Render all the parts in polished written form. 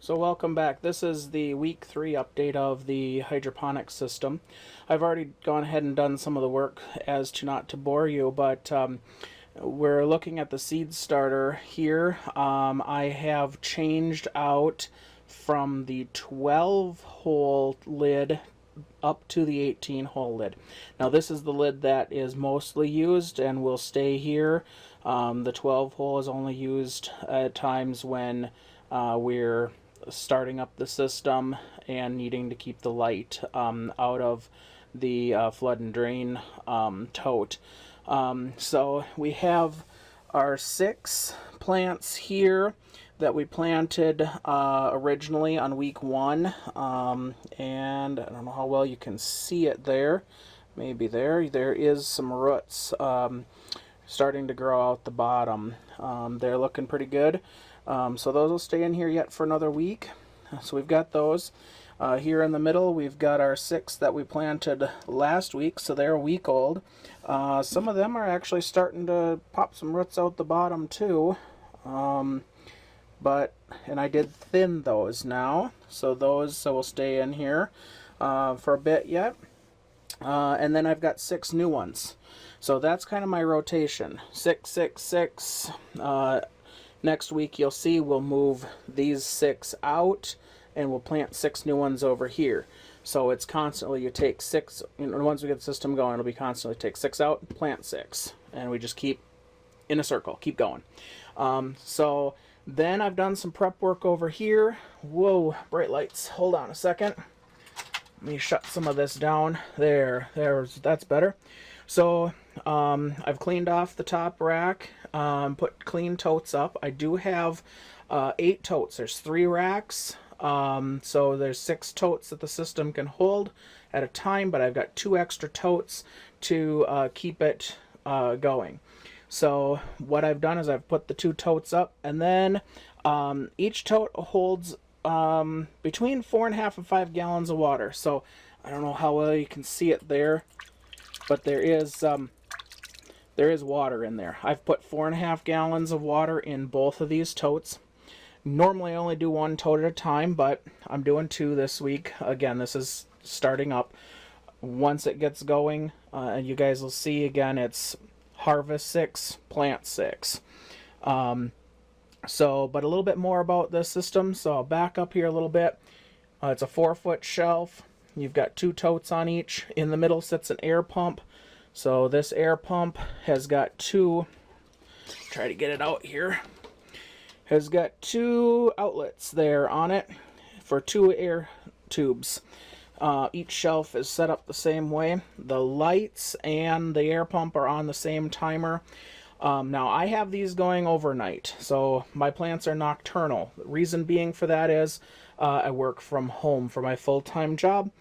So welcome back. This is the week 3 update of the hydroponics system. I've already gone ahead and done some of the work as to not to bore you, but we're looking at the seed starter here. I have changed out from the 12-hole lid up to the 18-hole lid. Now this is the lid that is mostly used and will stay here. The 12-hole is only used at times when we're starting up the system and needing to keep the light out of the flood and drain tote. So we have our 6 plants here that we planted originally on week 1, and I don't know how well you can see it there. Maybe there is some roots starting to grow out the bottom. They're looking pretty good. So those will stay in here yet for another week. So we've got those. Here in the middle we've got our 6 that we planted last week, so they're a week old. Some of them are actually starting to pop some roots out the bottom too. And I did thin those now, so those will stay in here for a bit yet. And then I've got 6 new ones. So that's kind of my rotation. 6, 6, 6. Next week you'll see we'll move these 6 out and we'll plant 6 new ones over here. So it's constantly, you take 6, once we get the system going, it'll be constantly take 6 out, plant 6. And we just keep in a circle, keep going. So then I've done some prep work over here. Whoa, bright lights. Hold on a second. Let me shut some of this down. That's better. So I've cleaned off the top rack, put clean totes up. I do have 8 totes. There's 3 racks, so there's 6 totes that the system can hold at a time, but I've got 2 extra totes to keep it going. So what I've done is I've put the 2 totes up, and then each tote holds between 4.5 and 5 gallons of water. So I don't know how well you can see it there, but there is water in there. I've put 4.5 gallons of water in both of these totes. Normally I only do 1 tote at a time, but I'm doing 2 this week. Again, this is starting up. Once it gets going, and you guys will see again, it's harvest 6, plant 6. But a little bit more about this system. So I'll back up here a little bit. It's a 4-foot shelf. You've got 2 totes on each. In the middle sits an air pump. So this air pump has got 2, try to get it out here, has got 2 outlets there on it for 2 air tubes. Each shelf is set up the same way. The lights and the air pump are on the same timer. Now I have these going overnight, so my plants are nocturnal. The reason being for that is I work from home for my full-time job,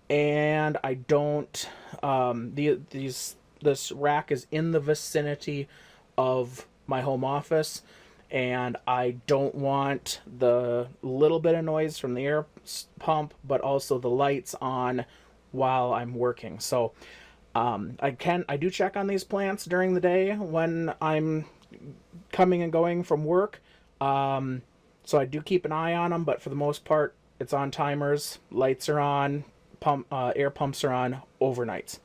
and I don't, this rack is in the vicinity of my home office, and I don't want the little bit of noise from the air pump, but also the lights on while I'm working. So I do check on these plants during the day when I'm coming and going from work. So I do keep an eye on them, but for the most part, it's on timers, lights are on, air pumps are on overnights.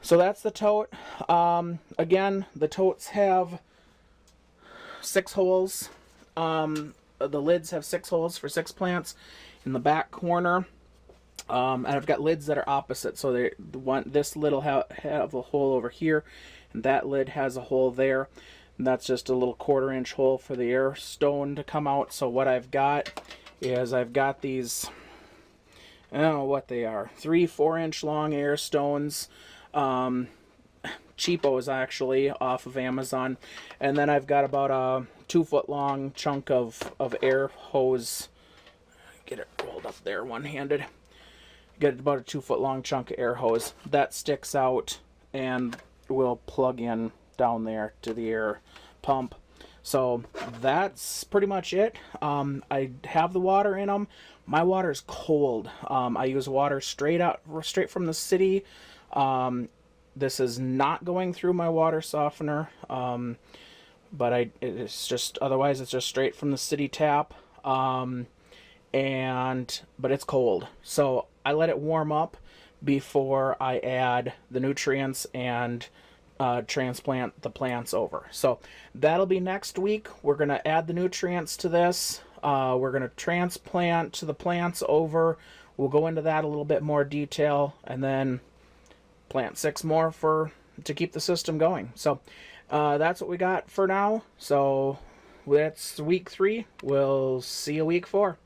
So that's the tote. Again, the totes have 6 holes. The lids have 6 holes for 6 plants in the back corner. And I've got lids that are opposite, so this lid will have a hole over here, and that lid has a hole there. And that's just a little 1/4-inch hole for the air stone to come out. So what I've got is I've got these, I don't know what they are, 3-4-inch long air stones, cheapos actually, off of Amazon. And then I've got about a 2-foot long chunk of air hose. Get it rolled up there one-handed. Get about a 2-foot long chunk of air hose that sticks out and will plug in down there to the air pump. So that's pretty much it. I have the water in them. My water is cold. I use water straight from the city. This is not going through my water softener, but it's just, otherwise it's just straight from the city tap. but it's cold. So I let it warm up before I add the nutrients and transplant the plants over. So that'll be next week. We're going to add the nutrients to this. We're going to transplant the plants over. We'll go into that a little bit more detail, and then plant 6 more to keep the system going. So that's what we got for now. So that's week 3. We'll see you week 4.